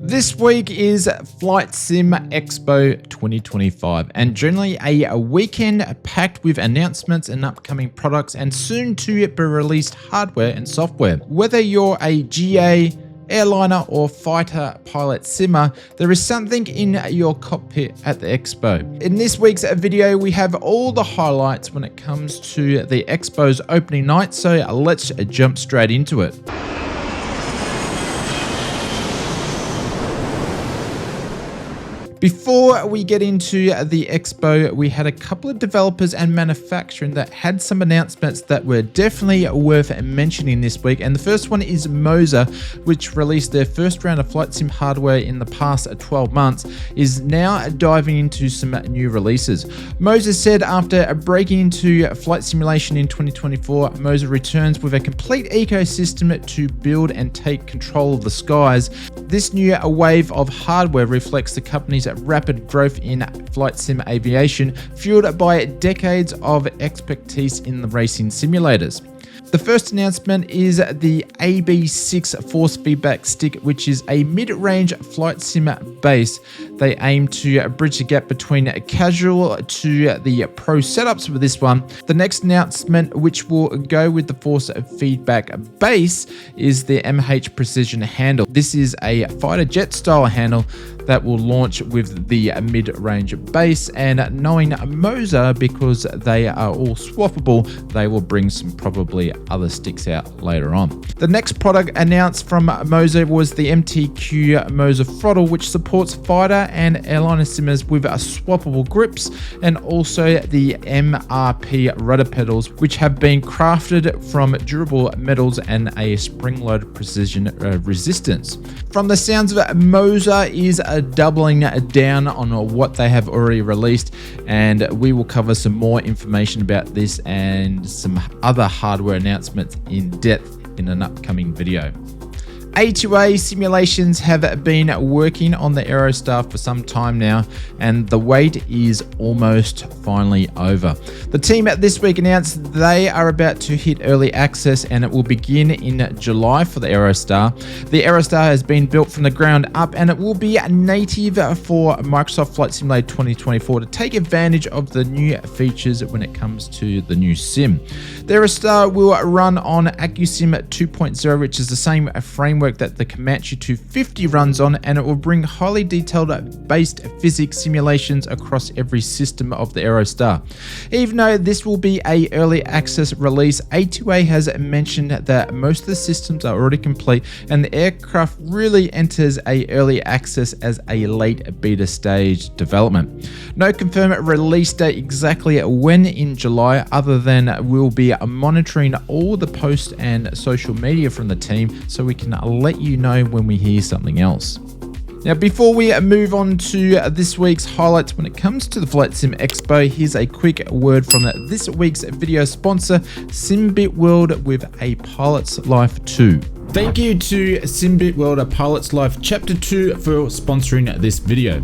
This week is Flight Sim Expo 2025 and generally a weekend packed with announcements and upcoming products and soon to be released hardware and software. Whether you're a GA, airliner or fighter pilot simmer, there is something in your cockpit at the Expo. In this week's video, we have all the highlights when it comes to the Expo's opening night, so let's jump straight into it. Before we get into the Expo, we had a couple of developers and manufacturing that had some announcements that were definitely worth mentioning this week. And the first one is Moser, which released their first round of flight sim hardware in the past 12 months, is now diving into some new releases. Moser said after breaking into flight simulation in 2024, Moser returns with a complete ecosystem to build and take control of the skies. This new wave of hardware reflects the company's rapid growth in flight sim aviation, fueled by decades of expertise in the racing simulators. The first announcement is the AB6 force feedback stick, which is a mid-range flight sim base. They aim to bridge the gap between casual to the pro setups with this one. The next announcement, which will go with the force feedback base, is the MH precision handle. This is a fighter jet style handle that will launch with the mid-range base, and knowing Moser, because they are all swappable, they will bring some probably other sticks out later on. The next product announced from Moser was the MTQ Moser throttle, which supports fighter and airliner simmers with swappable grips, and also the MRP rudder pedals, which have been crafted from durable metals and a spring-loaded precision resistance. From the sounds of it, Moser is doubling down on what they have already released, and we will cover some more information about this and some other hardware announcements in depth in an upcoming video. A2A Simulations have been working on the Aerostar for some time now, and the wait is almost finally over. The team at this week announced they are about to hit early access, and it will begin in July for the Aerostar. The Aerostar has been built from the ground up, and it will be native for Microsoft Flight Simulator 2024 to take advantage of the new features when it comes to the new sim. The Aerostar will run on AccuSim 2.0, which is the same framework that the Comanche 250 runs on, and it will bring highly detailed based physics simulations across every system of the Aerostar. Even though this will be a early access release, A2A has mentioned that most of the systems are already complete, and the aircraft really enters a early access as a late beta stage development. No confirmed release date exactly when in July, other than we'll be monitoring all the posts and social media from the team, so we can let you know when we hear something else. Now, before we move on to this week's highlights when it comes to the Flight Sim Expo, here's a quick word from this week's video sponsor, SimBit World, with A Pilot's Life 2. Thank you to SimBit World, A Pilot's Life Chapter 2 for sponsoring this video.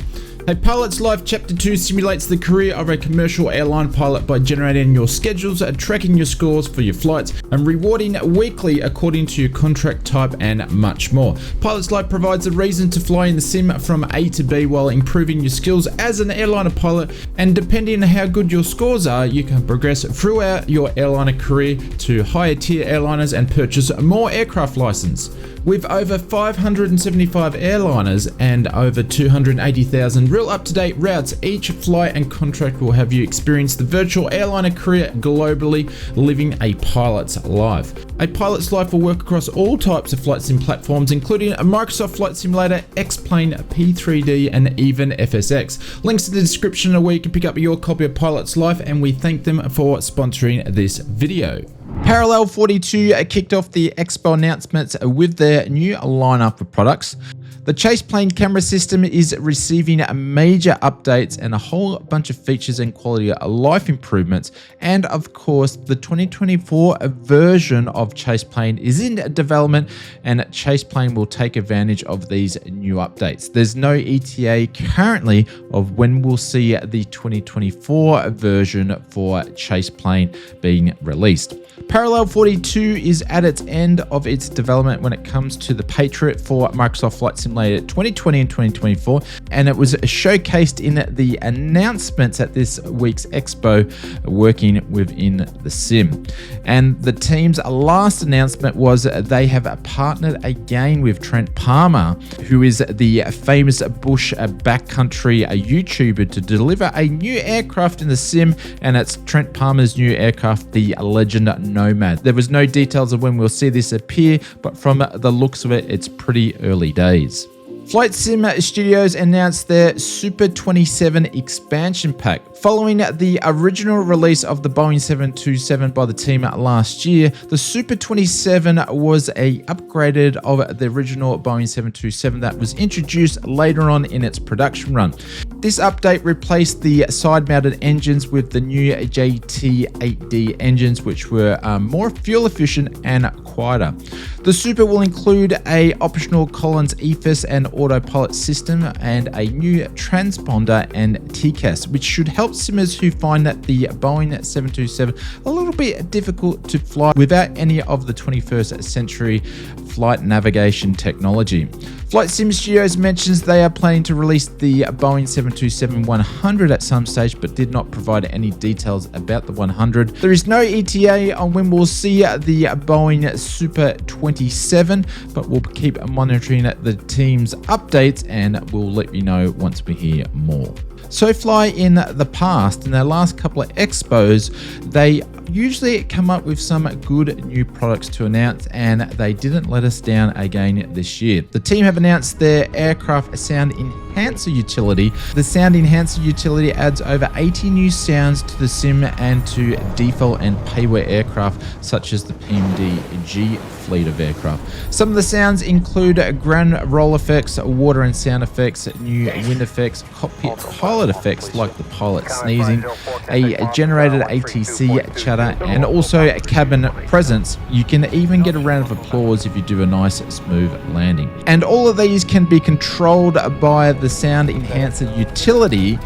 A Pilot's Life Chapter 2 simulates the career of a commercial airline pilot by generating your schedules, tracking your scores for your flights, and rewarding weekly according to your contract type, and much more. Pilot's Life provides a reason to fly in the sim from A to B while improving your skills as an airliner pilot, and depending on how good your scores are, you can progress throughout your airliner career to higher tier airliners and purchase more aircraft license. With over 575 airliners and over 280,000 real up-to-date routes, each flight and contract will have you experience the virtual airliner career globally, living a pilot's life. A Pilot's Life will work across all types of flight sim platforms, including a Microsoft Flight Simulator, X-Plane, P3D, and even FSX. Links in the description where you can pick up your copy of Pilot's Life, and we thank them for sponsoring this video. Parallel 42 kicked off the Expo announcements with their new lineup of products. The Chase Plane camera system is receiving major updates and a whole bunch of features and quality of life improvements. And of course, the 2024 version of Chase Plane is in development, and Chase Plane will take advantage of these new updates. There's no ETA currently of when we'll see the 2024 version for Chase Plane being released. Parallel 42 is at its end of its development when it comes to the Patriot for Microsoft Flight Simulator 2020 and 2024, and it was showcased in the announcements at this week's Expo working within the sim. And the team's last announcement was they have partnered again with Trent Palmer, who is the famous bush backcountry YouTuber, to deliver a new aircraft in the sim, and it's Trent Palmer's new aircraft, the Legend Nomad. There was no details of when we'll see this appear, but from the looks of it, it's pretty early days. Flight Sim Studios announced their Super 27 expansion pack. Following the original release of the Boeing 727 by the team last year, the Super 27 was a upgraded of the original Boeing 727 that was introduced later on in its production run. This update replaced the side-mounted engines with the new JT8D engines, which were more fuel efficient and quieter. The Super will include a optional Collins EFS and autopilot system and a new transponder and TCAS, which should help simmers who find that the Boeing 727 a little bit difficult to fly without any of the 21st century flight navigation technology. Flight Sim Studios mentions they are planning to release the Boeing 727-100 at some stage, but did not provide any details about the 100. There is no ETA on when we'll see the Boeing Super 27, but we'll keep monitoring the team's updates and we'll let you know once we hear more. SoFly in the past, in their last couple of expos, they usually come up with some good new products to announce, and they didn't let us down again this year. The team have announced their aircraft sound enhancer utility. The sound enhancer utility adds over 80 new sounds to the sim and to default and payware aircraft such as the PMD-G fleet of aircraft. Some of the sounds include ground roll effects, water and sound effects, new wind effects, cockpit pilot effects like the pilot sneezing, a generated ATC chatter, and also a cabin presence. You can even get a round of applause if you do a nice smooth landing. And all of these can be controlled by the sound enhancer utility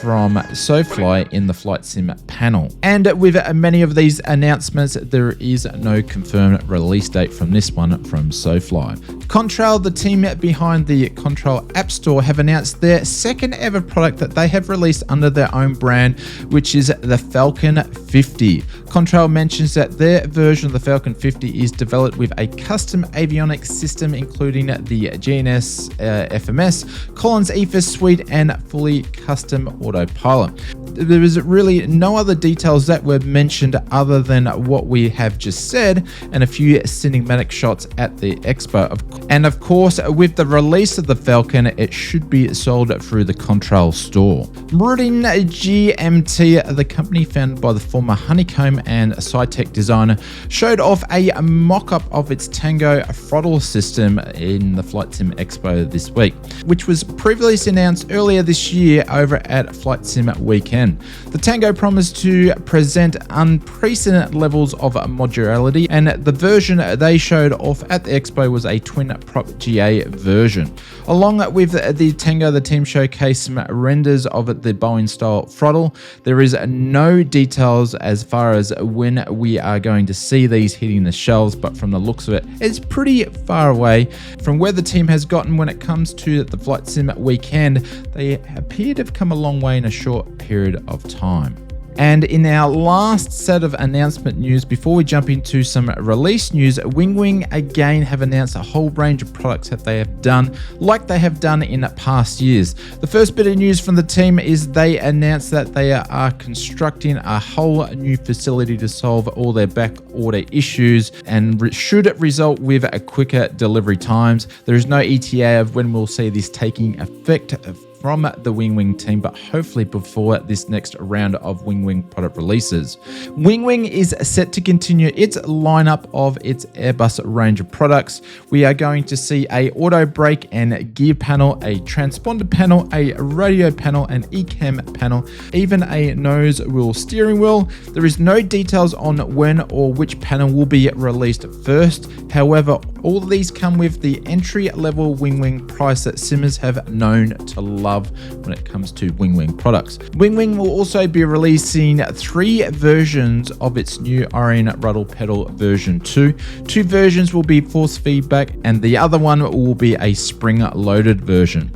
from SoFly in the Flight Sim panel. And with many of these announcements, there is no confirmed release date from this one from SoFly. Contrail, the team behind the Contrail App Store, have announced their second ever product that they have released under their own brand, which is the Falcon 50. Contrail mentions that their version of the Falcon 50 is developed with a custom avionics system, including the GNS FMS, Collins EFS suite, and fully custom autopilot. There is really no other details that were mentioned other than what we have just said, and a few cinematic shots at the Expo. And of course, with the release of the Falcon, it should be sold through the Contrail store. Meridian GMT, the company founded by the former Honeycomb and SciTech designer, showed off a mock-up of its Tango throttle system in the Flight Sim Expo this week, which was previously announced earlier this year over at Flight Sim Weekend. The Tango promised to present unprecedented levels of modularity, and the version they showed off at the Expo was a twin prop GA version. Along with the Tango, the team showcased some renders of the Boeing style throttle. There is no details as far as when we are going to see these hitting the shelves, but from the looks of it, it's pretty far away from where the team has gotten when it comes to the Flight Sim Weekend. They appear to have come a long way in a short period of time. And in our last set of announcement news, before we jump into some release news, Wing again have announced a whole range of products that they have done, like they have done in past years. The first bit of news from the team is they announced that they are constructing a whole new facility to solve all their back order issues and should result with quicker delivery times. There is no ETA of when we'll see this taking effect from the Wing team, but hopefully before this next round of Wing product releases. Wing is set to continue its lineup of its Airbus range of products. We are going to see a auto brake and gear panel, a transponder panel, a radio panel, an ECAM panel, even a nose wheel steering wheel. There is no details on when or which panel will be released first. However, all of these come with the entry level Wing price that simmers have known to love. love when it comes to Wing products. Wing will also be releasing 3 versions of its new Orion Ruddle Pedal version 2. 2 versions will be force feedback and the other one will be a spring-loaded version.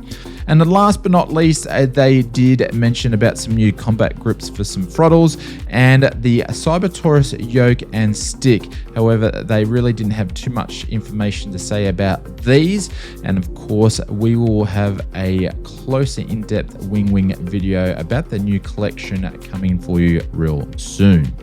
And then last but not least, they did mention about some new combat grips for some throttles and the Cybertaurus yoke and stick. However, they really didn't have too much information to say about these. And of course, we will have a closer in-depth Wing video about the new collection coming for you real soon.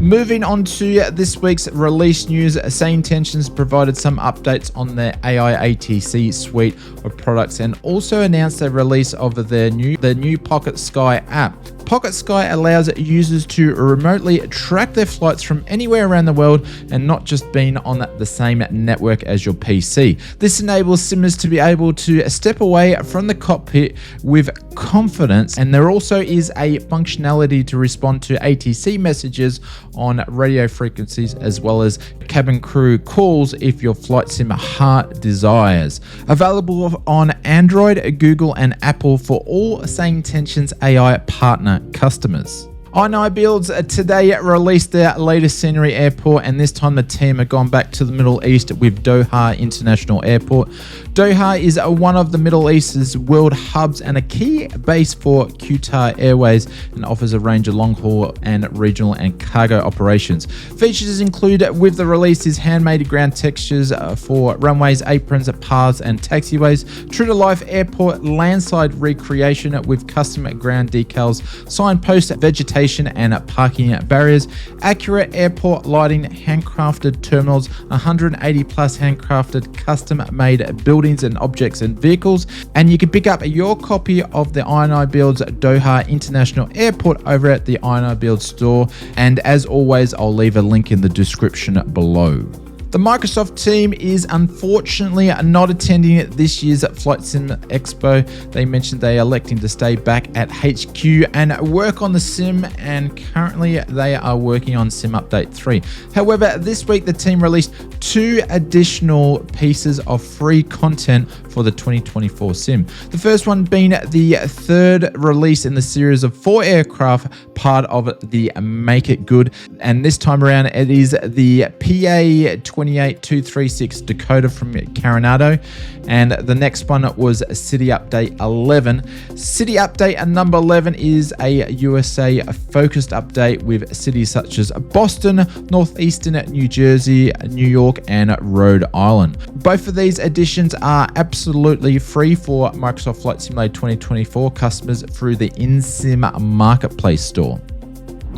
Moving on to this week's release news, Say Intentions provided some updates on their AI ATC suite of products and also announced the release of the new Pocket Sky app. Pocket Sky allows users to remotely track their flights from anywhere around the world and not just being on the same network as your PC. This enables simmers to be able to step away from the cockpit with confidence, and there also is a functionality to respond to ATC messages on radio frequencies as well as cabin crew calls if your flight sim heart desires. Available on Android, Google and Apple for all Say Intentions AI partner customers. iNiBuilds today released their latest scenery airport, and this time the team have gone back to the Middle East with Doha International Airport. Doha is one of the Middle East's world hubs and a key base for Qatar Airways and offers a range of long-haul and regional and cargo operations. Features include with the release is handmade ground textures for runways, aprons, paths and taxiways, true-to-life airport landside recreation with custom ground decals, signpost vegetation and parking barriers, accurate airport lighting, handcrafted terminals, 180 plus handcrafted custom-made buildings and objects and vehicles. And you can pick up your copy of the iNiBuilds Doha International Airport over at the iNiBuilds store, and as always I'll leave a link in the description below. The Microsoft team is unfortunately not attending this year's Flight Sim Expo. They mentioned they are electing to stay back at HQ and work on the sim, and currently they are working on Sim Update 3. However, this week the team released 2 additional pieces of free content for the 2024 sim. The first one being the 3rd release in the series of 4 aircraft, part of the Make It Good, and this time around it is the PA28236 Dakota from Coronado, and the next one was City Update 11. City Update number 11 is a USA focused update with cities such as Boston, Northeastern New Jersey, New York and Rhode Island. Both of these additions are absolutely free for Microsoft Flight Simulator 2024 customers through the InSim Marketplace store.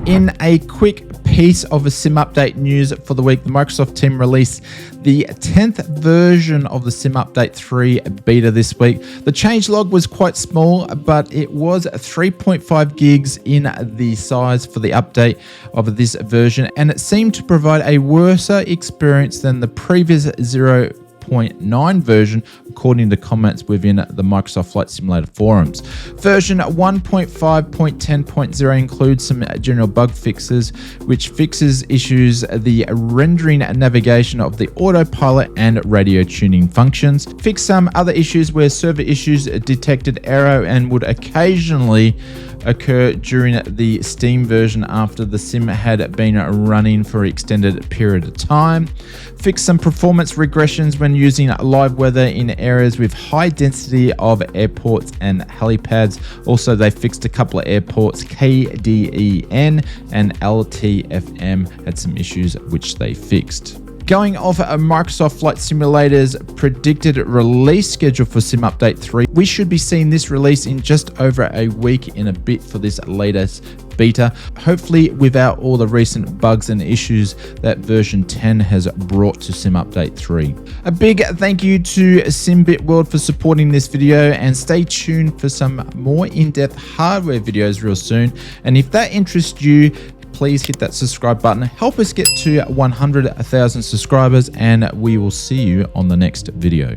In a quick piece of a sim update news for the week, the Microsoft team released the 10th version of the Sim Update 3 beta this week. The changelog was quite small, but it was 3.5 gigs in the size for the update of this version, and it seemed to provide a worse experience than the previous 0.9 version, according to comments within the Microsoft Flight Simulator forums. Version 1.5.10.0 includes some general bug fixes, which fixes issues the rendering and navigation of the autopilot and radio tuning functions. Fix some other issues where server issues detected error and would occasionally occur during the Steam version after the sim had been running for an extended period of time. Fix some performance regressions when using live weather in areas with high density of airports and helipads. Also, they fixed a couple of airports, KDEN and LTFM had some issues which they fixed. Going off a Microsoft Flight Simulator's predicted release schedule for Sim Update 3, we should be seeing this release in just over a week in a bit for this latest beta, hopefully without all the recent bugs and issues that version 10 has brought to Sim Update 3. A big thank you to Simbit World for supporting this video, and stay tuned for some more in-depth hardware videos real soon. And if that interests you, please hit that subscribe button, help us get to 100,000 subscribers, and we will see you on the next video.